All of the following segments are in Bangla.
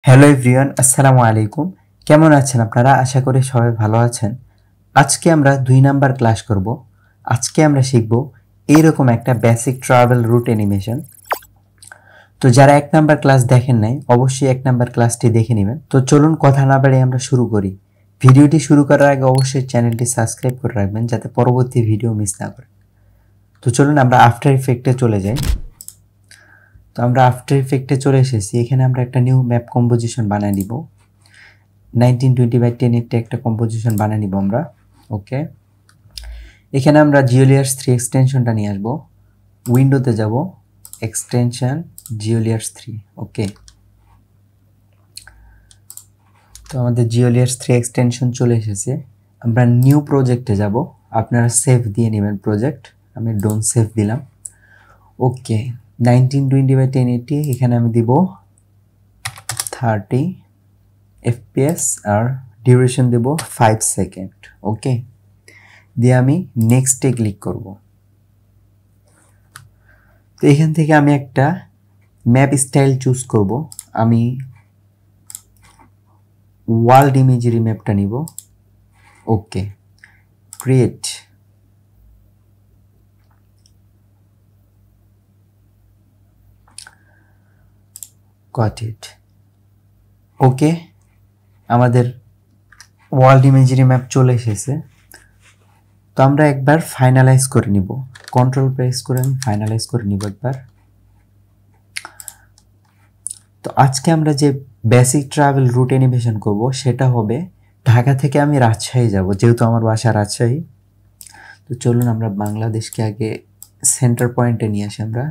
হ্যালো এভরিওয়ান, আসসালামু আলাইকুম। কেমন আছেন আপনারা? আশা করি সবাই ভালো আছেন। আজকে আমরা 2 নাম্বার ক্লাস করব। আজকে আমরা শিখব এইরকম একটা বেসিক ট্রাভেল রুট অ্যানিমেশন। তো যারা 1 নাম্বার ক্লাস দেখেন নাই, অবশ্যই 1 নাম্বার ক্লাসটি দেখে নেবেন। তো চলুন কথা না বাড়িয়ে আমরা শুরু করি। ভিডিওটি শুরু করার আগে অবশ্যই চ্যানেলটি সাবস্ক্রাইব করে রাখবেন যাতে পরবর্তী ভিডিও মিস না করেন। তো চলুন আমরা আফটার ইফেক্টে চলে যাই। তো আমরা আফটার ইফেক্টে চলে এসেছি। এখানে আমরা একটা নিউ ম্যাপ কম্পোজিশন বানিয়ে নিব। 1920 by 10 একটা কম্পোজিশন বানিয়ে নিব আমরা। ওকে, এখানে আমরা জিওলিয়ার্স 3 এক্সটেনশনটা নিয়ে আসব। উইন্ডোতে যাব, এক্সটেনশন জিওলিয়ার্স 3। ওকে, তো আমাদের জিওলিয়ার্স 3 এক্সটেনশন চলে এসেছে। আমরা নিউ প্রজেক্টে যাব। আপনারা সেভ দিয়ে নেবেন প্রজেক্ট। আমি ডোন্ট সেভ দিলাম। ওকে, 1920 by 1080 এখানে আমি দিব 30 FPS আর ডিউরেশন দেব 5 সেকেন্ড। ওকে, দিয়ে আমি নেক্সটে ক্লিক করব। তো এখান থেকে আমি একটা ম্যাপ স্টাইল চুজ করব। আমি ওয়ার্ল্ড ইমেজারি ম্যাপটা নিব। ওকে, ক্রিয়েট। Got it. ওকে, আমাদের ওয়ার্ল্ড ইমেজারি ম্যাপ চলে এসেছে। তো আমরা একবার ফাইনালাইজ করে নিব। কন্ট্রোল প্রেস করে আমি ফাইনালাইজ করে নিব একবার। তো আজকে আমরা যে বেসিক ট্রাভেল রুট অ্যানিমেশন করব সেটা হবে ঢাকা থেকে আমি রাজশাহী যাব, যেহেতু আমার বাসা রাজশাহী। তো চলুন আমরা বাংলাদেশকে আগে সেন্টার পয়েন্টে নিয়ে আসি আমরা।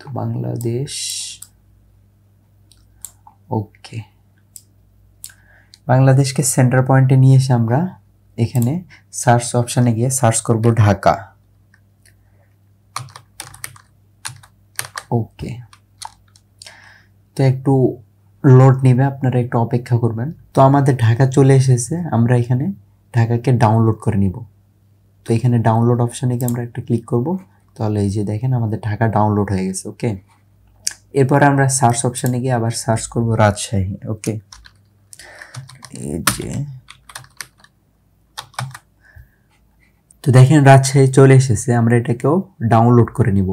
তো বাংলাদেশ। ওকে, বাংলাদেশকে সেন্টার পয়েন্টে নিয়ে এসে আমরা এখানে সার্চ অপশানে গিয়ে সার্চ করব ঢাকা। ওকে, তো একটু লোড নেবে, আপনারা একটু অপেক্ষা করবেন। তো আমাদের ঢাকা চলে এসেছে। আমরা এখানে ঢাকাকে ডাউনলোড করে নিব। তো এখানে ডাউনলোড অপশানে গিয়ে আমরা একটা ক্লিক করব। তাহলে এই যে দেখেন আমাদের ঢাকা ডাউনলোড হয়ে গেছে। ওকে, এরপর আমরা সার্চ অপশানে গিয়ে আবার সার্চ করব রাজশাহী। ওকে, এই যে তো দেখেন রাজশাহী চলে এসেছে। আমরা এটাকেও ডাউনলোড করে নিব।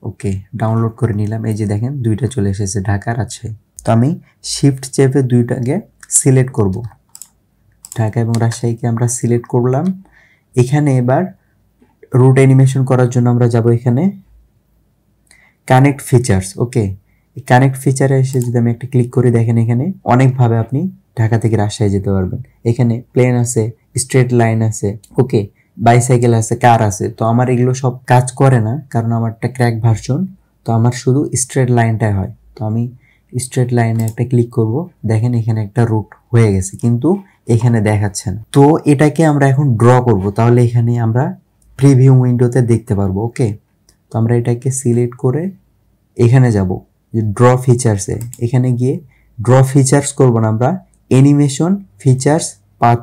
ওকে, ডাউনলোড করে নিলাম। এই যে দেখেন দুইটা চলে এসেছে, ঢাকা রাজশাহী। তো আমি শিফট চেপে দুইটাকে সিলেক্ট করব। ঢাকা এবং রাজশাহীকে আমরা সিলেক্ট করলাম। এখানে এবার রুট অ্যানিমেশন করার জন্য আমরা যাব এখানে কানেক্ট ফিচার্স। ওকে, এই কানেক্ট ফিচারে এসে যদি আমি একটা ক্লিক করি, দেখেন এখানে অনেকভাবে আপনি ঢাকা থেকে রাজশাহী যেতে পারবেন। এখানে প্লেন আছে, স্ট্রেট লাইন আছে, ওকে, বাইসাইকেল আছে, কার আছে। তো আমার এগুলো সব কাজ করে না, কারণ আমারটা ক্র্যাক ভার্সন। তো আমার শুধু স্ট্রেট লাইনটাই হয়। তো আমি স্ট্রেট লাইনে একটা ক্লিক করব। দেখেন এখানে একটা রুট হয়ে গেছে, কিন্তু এখানে দেখাচ্ছে না। তো এটাকে আমরা এখন ড্র করব। তাহলে এখানে আমরা প্রিভিউ উইন্ডোতে দেখতে পারবো। ওকে, তো আমরা এটাকে সিলেক্ট করে এখানে যাব যে ড্র ফিচার্সে। এখানে গিয়ে ড্র ফিচার্স করব না, আমরা অ্যানিমেশন ফিচার্স পাথ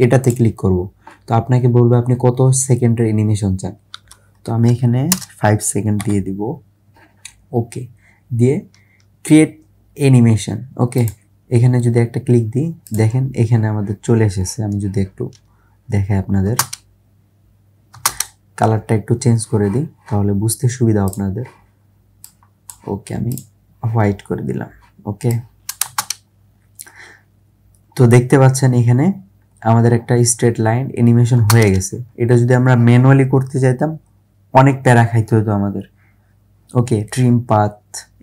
এটাতে ক্লিক করব। তো আপনাকে বলবে আপনি কত সেকেন্ডের অ্যানিমেশন চান। তো আমি এখানে 5 সেকেন্ড দিয়ে দিব। ওকে, দিয়ে ক্রিয়েট অ্যানিমেশন। ওকে, এখানে যদি একটা ক্লিক দিই, দেখেন এখানে আমাদের চলে এসেছে। আমি যদি একটু দেখাই আপনাদের, কালারটা একটু চেঞ্জ করে দিই তাহলে বুঝতে সুবিধা আপনাদের। ওকে, আমি হোয়াইট করে দিলাম। ওকে, তো দেখতে পাচ্ছেন এখানে আমাদের একটা স্ট্রেট লাইন অ্যানিমেশন হয়ে গেছে। এটা যদি আমরা ম্যানুয়ালি করতে চাইতাম অনেক প্যারা খাইতে হতো আমাদের। ওকে, ট্রিম পাথ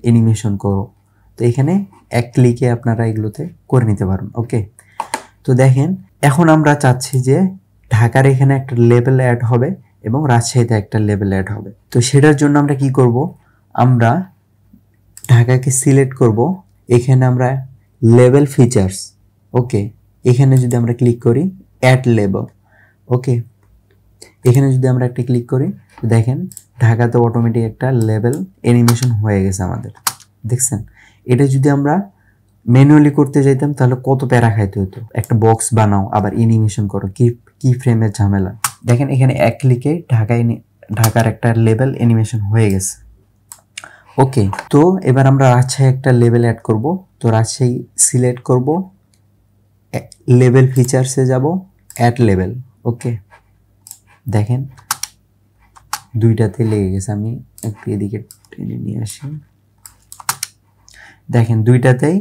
অ্যানিমেশন করো। তো এখানে এক ক্লিকে আপনারা এগুলোতে করে নিতে পারেন। ওকে, তো দেখেন এখন আমরা চাচ্ছি যে ঢাকার এখানে একটা লেভেল অ্যাড হবে এবং রাজশাহীতে একটা লেভেল অ্যাড হবে। তো সেটার জন্য আমরা কি করব, আমরা ঢাকাকে সিলেক্ট করব। এখানে আমরা লেভেল ফিচার্স, ওকে, এখানে যদি আমরা ক্লিক করি অ্যাড লেভেল। ওকে, এখানে যদি আমরা একটা ক্লিক করি, দেখেন ঢাকাতে অটোমেটিক একটা লেভেল অ্যানিমেশন হয়ে গেছে আমাদের। দেখছেন, এটা যদি আমরা ম্যানুয়ালি করতে যাইতাম তাহলে কত প্যারা খাইতে হতো। একটা বক্স বানাও, আবার অ্যানিমেশন করো, কি ফ্রেমের ঝামেলা। দেখেন এখানে এক ক্লিকে ঢাকার একটা লেভেল অ্যানিমেশন হয়ে গেছে। ওকে, তো এবার আমরা রাজশাহী একটা লেভেল অ্যাড করব। তো রাজশাহী সিলেক্ট করব, লেভেল ফিচার্সে যাব, অ্যাড লেভেল। ওকে, দেখেন দুইটাতে লেগে গেছে। আমি একটু এদিকে টেনে নিয়ে আসি, দেখেন দুইটাতেই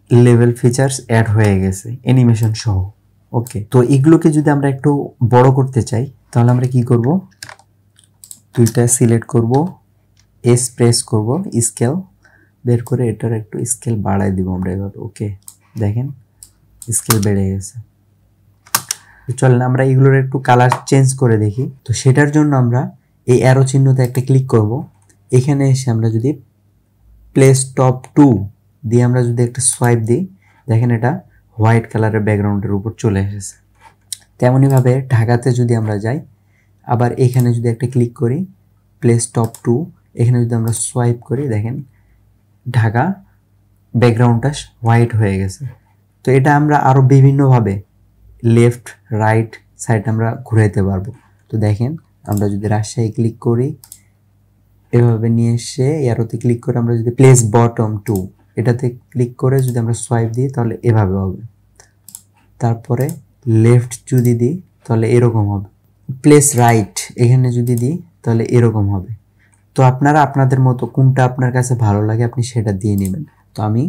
লেভেল ফিচার্স অ্যাড হয়ে গেছে অ্যানিমেশন সহ। ওকে, তো এগুলোকে যদি আমরা একটু বড় করতে চাই তাহলে আমরা কি করব, দুইটা সিলেক্ট করব, এস প্রেস করব, স্কেল বের করে এটার একটু স্কেল বাড়াই দিব আমরা এভাবে। ওকে, দেখেন স্কেল বেড়ে গেছে। চলেন আমরা এগুলোর একটু কালার চেঞ্জ করে দেখি। তো সেটার জন্য আমরা এই অ্যারো চিহ্নতে একটা ক্লিক করব। এখানে এসে আমরা যদি প্লেস টপ টু দিয়ে আমরা যদি একটা সোয়াইপ দিই, দেখেন এটা হোয়াইট কালারের ব্যাকগ্রাউন্ডের উপর চলে এসেছে। তেমনইভাবে ঢাকাতে যদি আমরা যাই, আবার এখানে যদি একটা ক্লিক করি, প্লেস টপ টু, এখানে যদি আমরা সোয়াইপ করি, দেখেন ঢাকা ব্যাকগ্রাউন্ডটা হোয়াইট হয়ে গেছে। তো এটা আমরা আরও বিভিন্নভাবে লেফট রাইট সাইড আমরা ঘুরাইতে পারবো। তো দেখেন আমরা যদি রাজশাহী ক্লিক করি, এভাবে নিয়ে এসে এরোতে ক্লিক করে আমরা যদি প্লেস বটম টু এটাতে ক্লিক করে যদি আমরা সোয়াইপ দিই তাহলে এভাবে হবে। তারপরে লেফট যদি দিই তাহলে এরকম হবে। প্লেস রাইট এখানে যদি দিই তাহলে এরকম হবে। তো আপনারা আপনাদের মতো কোনটা আপনার কাছে ভালো লাগে আপনি সেটা দিয়ে নেবেন। তো আমি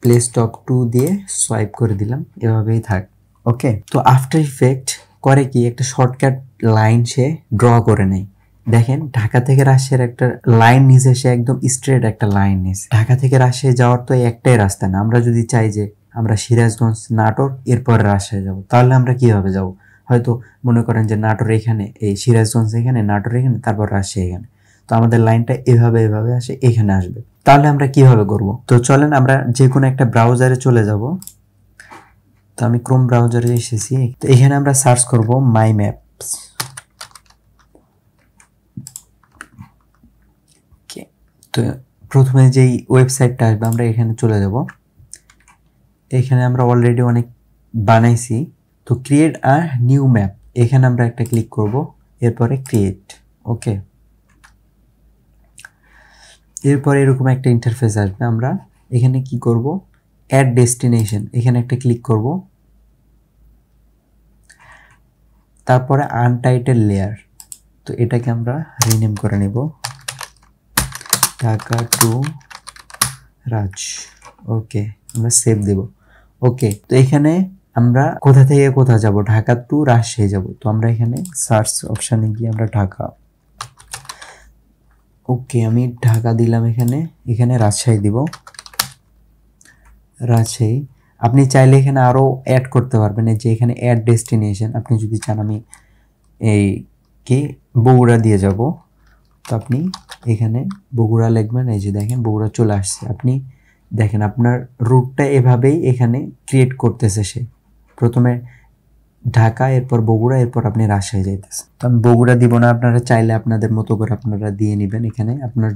প্লেস টপ টু দিয়ে সোয়াইপ করে দিলাম, এভাবেই থাক। ওকে, তো আফটার ইফেক্ট করে কি একটা শর্টকাট লাইন সে ড্র করে নেয়। দেখেন ঢাকা থেকে রাজশাহীর একটা লাইন নিচে, সে একদম স্ট্রেট একটা লাইন নিছে। ঢাকা থেকে রাজশাহী যাওয়ার তো একটাই রাস্তা না। আমরা যদি চাই যে আমরা সিরাজগঞ্জ নাটোর এরপর রাজশাহী যাব, তাহলে আমরা কিভাবে যাব? হয়তো মনে করেন যে নাটোর এখানে, এই সিরাজগঞ্জ এখানে, নাটোর এখানে, তারপর রাজশাহী এখানে। তো আমাদের লাইনটা এভাবে এভাবে আসে এখানে আসবে। তাহলে আমরা কিভাবে করব? তো চলেন আমরা যে কোনো একটা ব্রাউজারে চলে যাব। তো আমি ক্রোম ব্রাউজারে এসেছি। তো এখানে আমরা সার্চ করব মাই ম্যাপস। তো প্রথমে যেই ওয়েবসাইটটা আসবে আমরা এখানে চলে যাব। এখানে আমরা অলরেডি অনেক বানাইছি। তো ক্রিয়েট আ নিউ ম্যাপ, এখানে আমরা একটা ক্লিক করব, এরপরে ক্রিয়েট। ওকে, এরপর এরকম একটা ইন্টারফেস আসবে। আমরা এখানে কি করব, অ্যাড ডেস্টিনেশন, এখানে একটা ক্লিক করব। তারপরে আনটাইটেল লেয়ার, তো এটাকে আমরা রিনেম করে নেব ঢাকা টু রাজ। ওকে, আমরা সেভ দেব। ওকে, তো এখানে আমরা কোথা থেকে কোথা যাব, ঢাকা টু রাজশাহী যাব। তো আমরা এখানে সার্চ অপশানে গিয়ে আমরা ঢাকা, ওকে আমি ঢাকা দিলাম। এখানে রাজশাহী দিব, রাজশাহী। আপনি চাইলে এখানে আরও অ্যাড করতে পারবেন, যে এখানে অ্যাড ডেস্টিনেশন আপনি যদি চান আমি এই কি বগুড়া দিয়ে যাব, তো আপনি এখানে বগুড়া লিখবেন। এই যে দেখেন বগুড়া চলে আসছে। আপনি দেখেন আপনার রুটটা এভাবেই এখানে ক্রিয়েট করতেছে সে। প্রথমে ঢাকা, এরপর বগুড়া, এরপর আপনি রাজশাহী যাইতেছেন। তো আমি বগুড়া দিব না, আপনারা চাইলে আপনাদের মতো করে আপনারা দিয়ে নেবেন। এখানে আপনার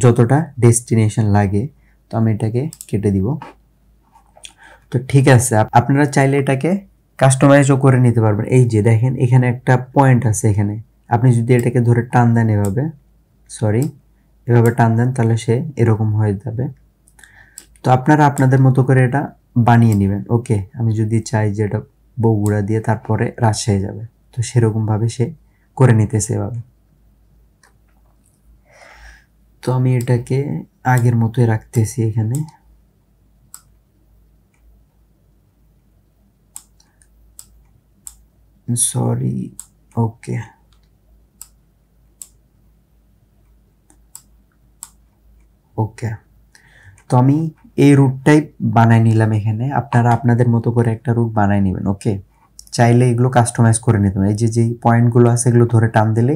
যতটা ডেস্টিনেশন লাগে। তো আমি এটাকে কেটে দিব। তো ঠিক আছে, আপনারা চাইলে এটাকে কাস্টমাইজও করে নিতে পারবেন। এই যে দেখেন এখানে একটা পয়েন্ট আছে, এখানে আপনি যদি এটাকে ধরে টান দেন এভাবে, এভাবে টান দেন তাহলে সে এরকম হয়ে যাবে। তো আপনারা আপনাদের মতো করে এটা বানিয়ে নেবেন। ওকে, আমি যদি চাই যে এটা বগুড়া দিয়ে তারপরে রাজশাহী যাবে, তো সেরকমভাবে সে করে নিতেছে এভাবে। তো আমি এটাকে আগের মতোই রাখতেছি এখানে। সরি, ওকে ওকে, তো আমি এই রুটটাই বানাই নিলাম এখানে। আপনারা আপনাদের মতো করে একটা রুট বানাই নেবেন। ওকে, চাইলে এগুলো কাস্টমাইজ করে নিতে পারেন। এই যে যেই পয়েন্টগুলো আছে এগুলো ধরে টান দিলে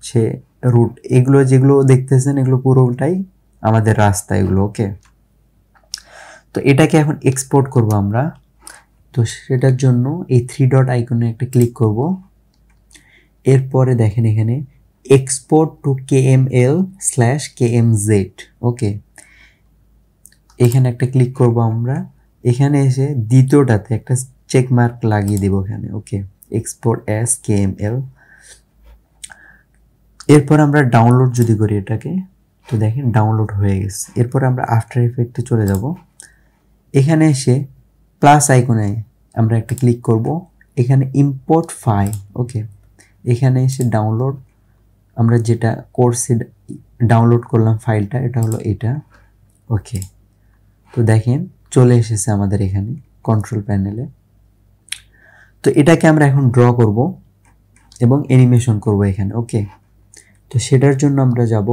সে রুট, এগুলো যেগুলো দেখতেছেন এগুলো পুরোটাই আমাদের রাস্তা এগুলো। ওকে, তো এটাকে এখন এক্সপোর্ট করব আমরা। তো সেটার জন্য এই 3 ডট আইকনে একটা ক্লিক করব। এরপরে দেখেন এখানে এক্সপোর্ট টু KML/KMZ। ওকে, এখানে একটা ক্লিক করব আমরা। এখানে এসে দ্বিতীয়টাতে একটা চেক মার্ক লাগিয়ে দেব এখানে। ওকে, এক্সপোর্ট অ্যাজ KML। এরপর আমরা ডাউনলোড যদি করি এটাকে, তো দেখেন ডাউনলোড হয়ে গেছে। এরপর আমরা আফটার ইফেক্টে চলে যাব। এখানে এসে প্লাস আইকনে আমরা একটা ক্লিক করব, এখানে ইম্পোর্ট ফাইল। ওকে, এখানে এসে ডাউনলোড, আমরা যেটা কোর্সে ডাউনলোড করলাম ফাইলটা, এটা হলো এটা। ওকে, তো দেখেন চলে এসেছে আমাদের এখানে কন্ট্রোল প্যানেলে। তো এটাকে আমরা এখন ড্র করব এবং অ্যানিমেশন করব এখানে। ওকে, তো সেটার জন্য আমরা যাব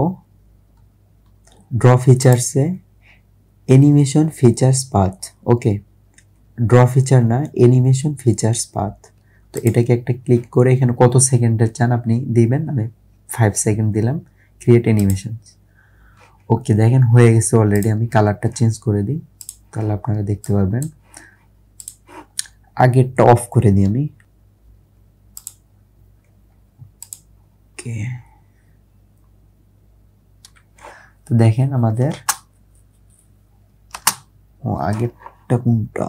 ড্র ফিচার্সে, অ্যানিমেশন ফিচার্স পাথ। ওকে, ড্র ফিচার না, অ্যানিমেশন ফিচার্স পাথ। তো এটাকে একটা ক্লিক করে এখানে কত সেকেন্ডের চান আপনি দিবেন, আমি 5 সেকেন্ড দিলাম, ক্রিয়েট অ্যানিমেশন। ওকে, দেখেন হয়ে গেছে অলরেডি। আমি কালারটা চেঞ্জ করে দিই, তাহলে আপনারা দেখতে পারবেন। আগেরটা অফ করে দিই আমি। ওকে, তো দেখেন আমাদের, ও আগেরটা কোনটা,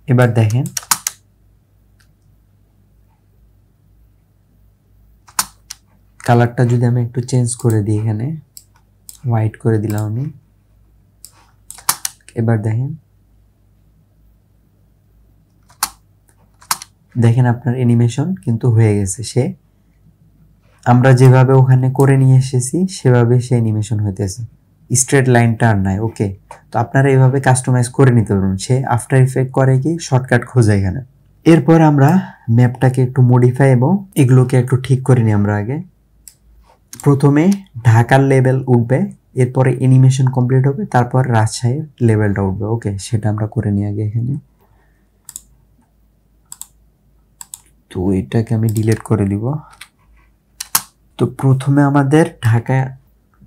এবার দেখেন কালারটা যদি আমি একটু চেঞ্জ করে দিই, এখানে হোয়াইট করে দিলাম আমি। এবার দেখেন দেখেন আপনার অ্যানিমেশন কিন্তু হয়ে গেছে। সে আমরা যেভাবে ওখানে করে নিয়ে এসেছি সেভাবে সে অ্যানিমেশন হইতেছে, স্ট্রেট লাইনটা আর নাই। ওকে, তো আপনারা এইভাবে কাস্টমাইজ করে নিতে পারবেন। সে আফটার ইফেক্ট করে কি শর্টকাট খোঁজে এখানে। এরপর আমরা ম্যাপটাকে একটু মডিফাই এবং এগুলোকে একটু ঠিক করে নিই আমরা আগে। প্রথমে ঢাকার লেভেল উঠবে, এরপরে অ্যানিমেশন কমপ্লিট হবে, তারপর রাজশাহীর লেভেলটা উঠবে। ওকে, সেটা আমরা করে নিই আগে এখানে। তো এটাকে আমি ডিলিট করে দিব। তো প্রথমে আমাদের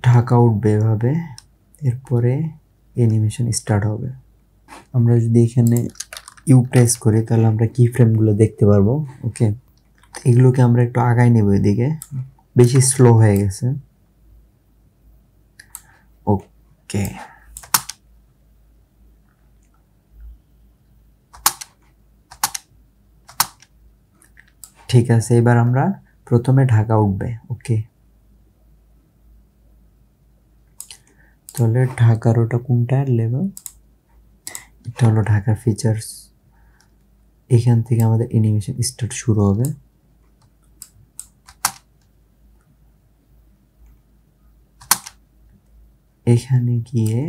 ঢাকা উঠবে এভাবে, এরপরে অ্যানিমেশন স্টার্ট হবে। আমরা যদি এখানে ইউ প্রেস করি তাহলে আমরা কি ফ্রেমগুলো দেখতে পারবো। ওকে, এগুলোকে আমরা একটু আগায় নেব, এদিকে বেশি স্লো হয়ে গেছে। ওকে, ঠিক আছে। এবার আমরা প্রথমে ঢাকা উঠবে। ওকে, তাহলে ঢাকার ওটা কোনটা লেভেল, এটা হলো ঢাকার ফিচার্স। এখান থেকে আমাদের অ্যানিমেশন স্টার্ট শুরু হবে। এখানে গিয়ে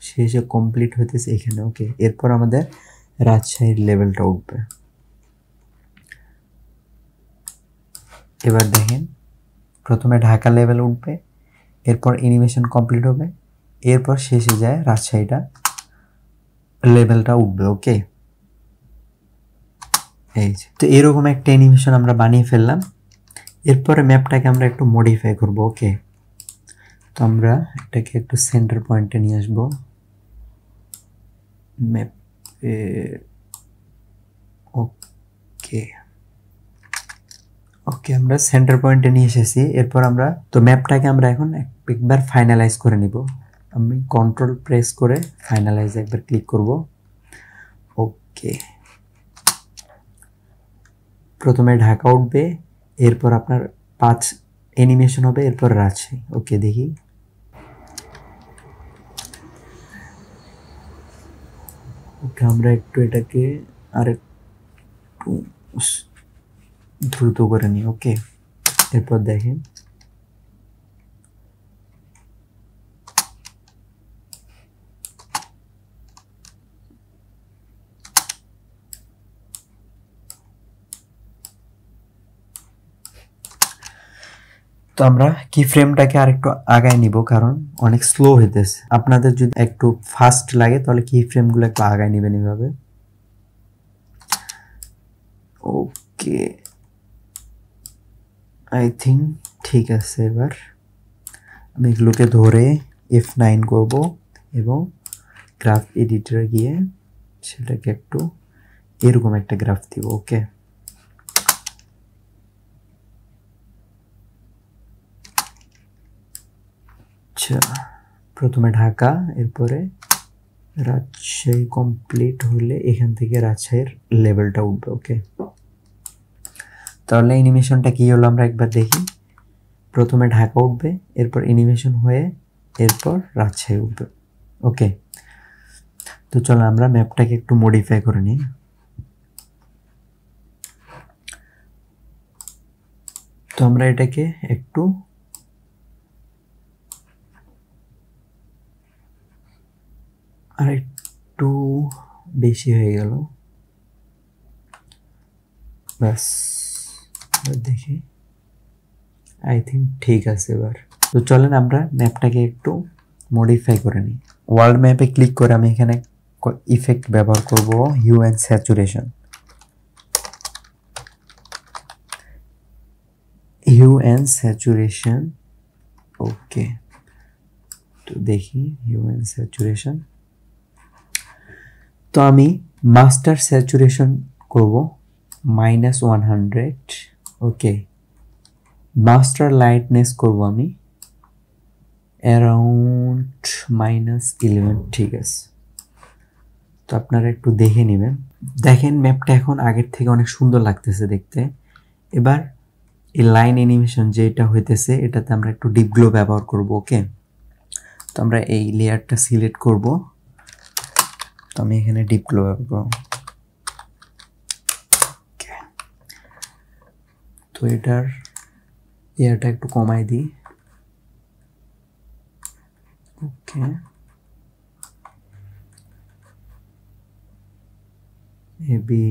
শেষে কমপ্লিট হতেছে এখানে। ওকে, এরপর আমাদের রাজশাহীর লেভেলটা উঠবে। এবার দেখেন প্রথমে ঢাকা লেভেল উঠবে, এরপর অ্যানিমেশন কমপ্লিট হবে, এরপর শেষে যায় রাজশাহীটা লেভেলটা উঠবে। ওকে, এই যে তো এরকম একটা অ্যানিমেশন আমরা বানিয়ে ফেললাম। এরপরে ম্যাপটাকে আমরা একটু মডিফাই করব। ওকে, তো আমরা এটাকে একটু সেন্টার পয়েন্টে নিয়ে আসব ম্যাপে। ওকে ওকে, আমরা সেন্টার পয়েন্টে নিয়ে এসেছি। এরপর আমরা তো ম্যাপটাকে আমরা এখন একবার ফাইনালাইজ করে নিব। আমি কন্ট্রোল প্রেস করে ফাইনালাইজ একবার ক্লিক করব। ওকে, প্রথমে ঢাকা উঠবে, এরপর আপনার 5 অ্যানিমেশন হবে, এরপর রাজশাহী। ওকে, দেখি ওকে, আমরা একটু এটাকে আর একটু দ্রুত করে নিই। ওকে, এরপর দেখেন তো আমরা কি ফ্রেমটাকে আরেকটু আগায় নিব, কারণ অনেক স্লো হইতেছে। আপনাদের যদি একটু ফাস্ট লাগে তাহলে কি ফ্রেমগুলো একটু আগায় নেবেন এভাবে। ওকে, আই থিঙ্ক ঠিক আছে। এবার আমি এগুলোকে ধরে F9 করব এবং গ্রাফ এডিটরে গিয়ে সেটাকে একটু এরকম একটা গ্রাফ দিব। ওকে, আচ্ছা, প্রথমে ঢাকা, এরপরে রাজশাহী কমপ্লিট হলে এখান থেকে রাজশাহীর লেভেলটা উঠবে। ওকে, তাহলে অ্যানিমেশনটা কি হলো আমরা একবার দেখি। প্রথমে ঢাকা উঠবে, এরপর অ্যানিমেশন হয়ে এরপর রাজশাহী উঠবে। ওকে, তো চলো আমরা ম্যাপটাকে একটু মডিফাই করে নিই। তো আমরা এটাকে একটু আর একটু বেশি হয়ে গেল, ব্যাস দেখি, আই থিঙ্ক ঠিক আছে এবার। তো চলেন আমরা ম্যাপটাকে একটু মডিফাই করে নিই। ওয়ার্ল্ড ম্যাপে ক্লিক করে আমি এখানে ইফেক্ট ব্যবহার করব hue and saturation. Hue and saturation, okay, তো দেখি হিউ অ্যান্ড স্যাচুরেশন। তো আমি মাস্টার স্যাচুরেশন করব -100। ওকে, মাস্টার লাইটনেস করব আমি অ্যারাউন্ড -11। ঠিক আছে, তো আপনারা একটু দেখে নেবেন। দেখেন ম্যাপটা এখন আগের থেকে অনেক সুন্দর লাগতেছে দেখতে। এবার এই লাইন অ্যানিমেশন যেটা হইতেছে এটাতে আমরা একটু ডিপ গ্লো ব্যবহার করব। ওকে, তো আমরা এই লেয়ারটা সিলেক্ট করব। তো আমি এখানে ডিপ গ্লো ব্যবহার করব। তো এটার লেয়ারটা একটু কমাই দিই। ওকে, এবি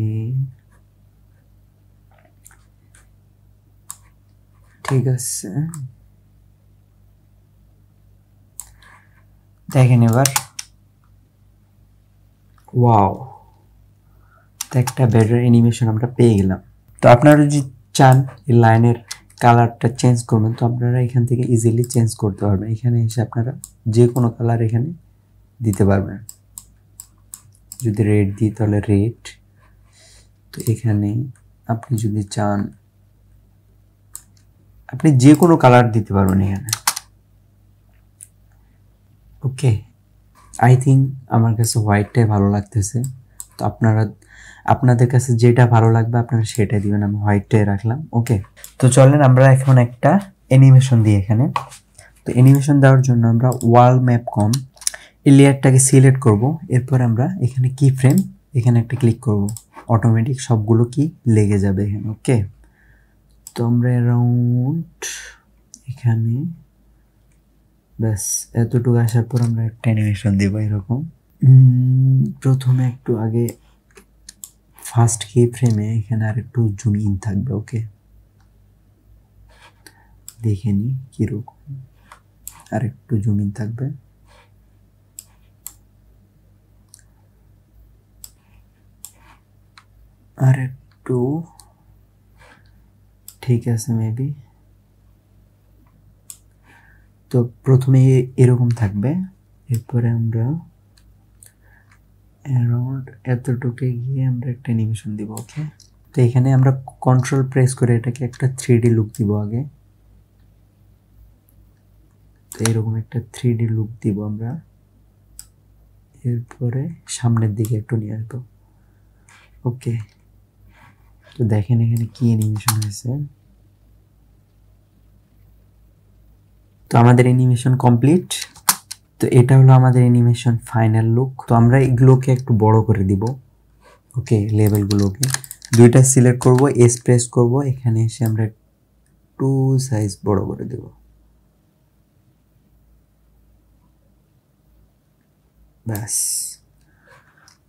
ঠিক আছে। দেখেন এবার, ওয়াও, তো একটা বেটার অ্যানিমেশন আমরা পেয়ে গেলাম। তো আপনারা যদি চান এই লাইনের কালারটা চেঞ্জ করবেন, তো আপনারা এখান থেকে ইজিলি চেঞ্জ করতে পারবেন। এখানে এসে আপনারা যে কোনো কালার এখানে দিতে পারবেন। যদি রেড দিই তাহলে রেড। তো এখানে আপনি যদি চান আপনি যে কোনো কালার দিতে পারবেন এখানে। ওকে, আই থিঙ্ক আমার কাছে হোয়াইটটাই ভালো লাগতেছে। তো আপনাদের কাছে যেটা ভালো লাগবে আপনারা সেটাই দিবেন, আমি হোয়াইটটাই রাখলাম। ওকে, তো চলেন আমরা এখন একটা অ্যানিমেশন দিই এখানে। তো অ্যানিমেশন দেওয়ার জন্য আমরা ওয়ার্ল্ড ম্যাপ কম এই লেয়ারটাকে সিলেক্ট করব। এরপর আমরা এখানে কি ফ্রেম এখানে একটা ক্লিক করব, অটোমেটিক সবগুলো কি লেগে যাবে এখানে। ওকে, তো আমরা অ্যারাউন্ড এখানে ব্যাস এতটুকু আসার পর আমরা একটা অ্যানিমেশন দেবো এরকম। প্রথমে একটু আগে ফার্স্ট কি ফ্রেমে এখানে আর একটু জুম ইন থাকবে। ওকে, দেখে নি কিরকম, আর একটু জুম ইন থাকবে। আর একটু, ঠিক আছে মেবি। তো প্রথমে এরকম থাকবে, এরপরে আমরা অ্যারাউন্ড এতটুকু গিয়ে আমরা একটা অ্যানিমেশন দিব। ওকে, তো এখানে আমরা কন্ট্রোল প্রেস করে এটাকে একটা 3D লুক দিব আগে। তো এরকম একটা 3D লুক দিব আমরা, এরপরে সামনের দিকে একটু নিয়ে আসবো। ওকে, তো দেখেন এখানে কি অ্যানিমেশন হয়েছে। তো আমাদের অ্যানিমেশন কমপ্লিট। তো এটা হলো আমাদের অ্যানিমেশন ফাইনাল লুক। তো আমরা এগুলোকে একটু বড় করে দিব। ওকে, লেভেলগুলোকে দুইটা সিলেক্ট করব, এস প্রেস করব, এখানে এসে আমরা একটু সাইজ বড় করে দেব। ব্যাস,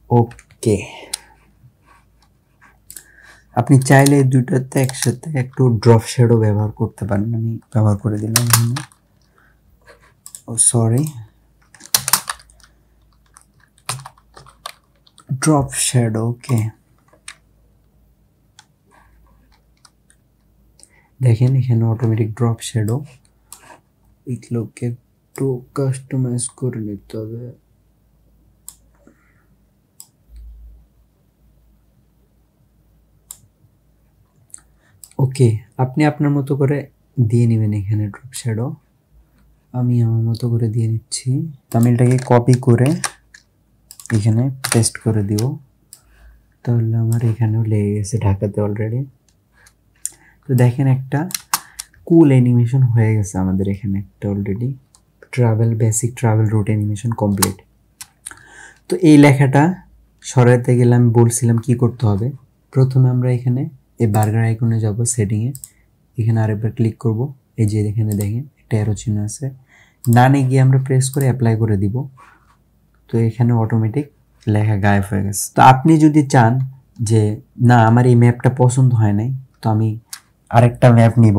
ওকে। আপনি চাইলে দুইটাতে একসাথে একটু ড্রপ শ্যাডো ব্যবহার করতে পারেন, আমি ব্যবহার করে দিলাম। ও সরি, ড্রপ শ্যাডো। ওকে, দেখেন এখানে অটোমেটিক ড্রপ শ্যাডো। এগুলোকে একটু কাস্টমাইজ করে নিতে হবে। ওকে, আপনি আপনার মতো করে দিয়ে নেবেন এখানে ড্রপ শ্যাডো। আমি আমার মতো করে দিয়ে নিচ্ছি। তো আমি এটাকে কপি করে এখানে পেস্ট করে দিব। তাহলে আমার এখানেও লেগে গেছে ঢাকাতে অলরেডি। তো দেখেন একটা কুল অ্যানিমেশন হয়ে গেছে আমাদের এখানে একটা already. Basic travel route animation complete. তো এই লেখাটা সরাতে গেলে আমি বলছিলাম কি করতে হবে। প্রথমে আমরা এখানে এই বার্গার আইকনে যাব, সেটিংয়ে, এখানে আরেকবার ক্লিক করব। এই যে এখানে দেখেন একটা অ্যারো চিহ্ন আছে, ডানে গিয়ে আমরা প্রেস করে অ্যাপ্লাই করে দিব। তো এখানে অটোমেটিক লেখা গায়েব হয়ে গেছে। তো আপনি যদি চান যে না আমার এই ম্যাপটা পছন্দ হয় নাই, তো আমি আরেকটা ম্যাপ নিব,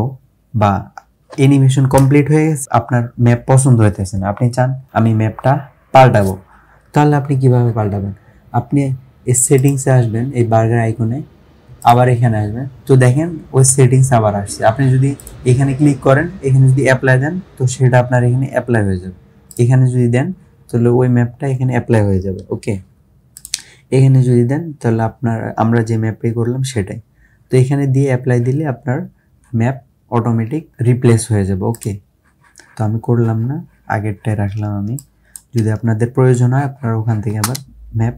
বা অ্যানিমেশন কমপ্লিট হয়ে গেছে আপনার ম্যাপ পছন্দ হইতেছে না, আপনি চান আমি ম্যাপটা পাল্টাবো, তাহলে আপনি কিভাবে পাল্টাবেন? আপনি এই সেটিংসে আসবেন, এই বার্গার আইকনে, আবার এখানে আসবেন। তো দেখেন ওই সেটিংস আবার আসছে। আপনি যদি এখানে ক্লিক করেন, এখানে যদি অ্যাপ্লাই দেন, তো সেটা আপনার এখানে অ্যাপ্লাই হয়ে যাবে। এখানে যদি দেন তাহলে ওই ম্যাপটা এখানে অ্যাপ্লাই হয়ে যাবে। ওকে, এখানে যদি দেন তাহলে আমরা যে ম্যাপে করলাম সেটাই। তো এখানে দিয়ে অ্যাপ্লাই দিলে আপনার ম্যাপ অটোমেটিক রিপ্লেস হয়ে যাবে। ওকে, তো আমি করলাম না, আগেরটাই রাখলাম আমি। যদি আপনাদের প্রয়োজন হয় আপনারা ওখান থেকে আবার ম্যাপ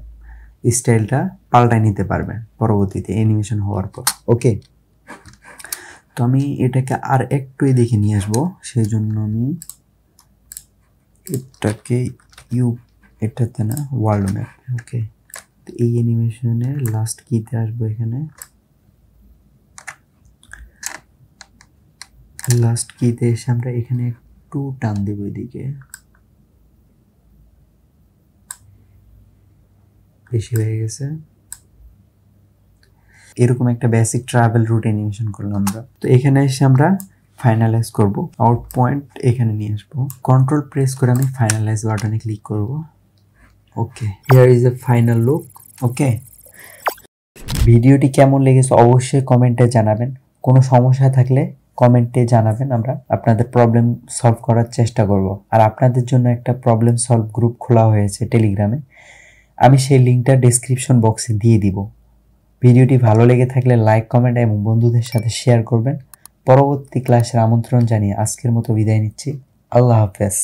স্টাইলটা পাল্টাই নিতে পারবেন পরবর্তীতে অ্যানিমেশন হওয়ার পর। ওকে, তো আমি এটাকে আর একটু এদিকে নিয়ে আসবো, সেই জন্য আমি এটাকে এটাতে না, ওয়ার্ল্ড ম্যাপ। ওকে, তো এই অ্যানিমেশনের লাস্ট কিতে আসবো, এখানে লাস্ট কিতে এসে আমরা এখানে একটু টান দেবো এদিকে, বেশি হয়ে গেছে। এরকম একটা বেসিক ট্রাভেল রুট অ্যানিমেশন করলাম আমরা। তো এখানে এসে আমরা ফাইনালাইজ করব, আউট পয়েন্ট এখানে নিয়ে আসবো, কন্ট্রোল প্রেস করে আমি ফাইনালাইজ বাটনে ক্লিক করব। Okay, here is a final look. Okay, ভিডিওটি কেমন লেগেছে অবশ্যই কমেন্টে জানাবেন। কোনো সমস্যা থাকলে কমেন্টে জানাবেন, আমরা আপনাদের প্রবলেম সলভ করার চেষ্টা করব। আর আপনাদের জন্য একটা প্রবলেম সলভ গ্রুপ খোলা হয়েছে টেলিগ্রামে, আমি সেই লিঙ্কটা ডেসক্রিপশন বক্সে দিয়ে দিব। ভিডিওটি ভালো লেগে থাকলে লাইক, কমেন্ট এবং বন্ধুদের সাথে শেয়ার করবেন। পরবর্তী ক্লাসের আমন্ত্রণ জানিয়ে আজকের মতো বিদায় নিচ্ছি। আল্লাহ হাফেজ।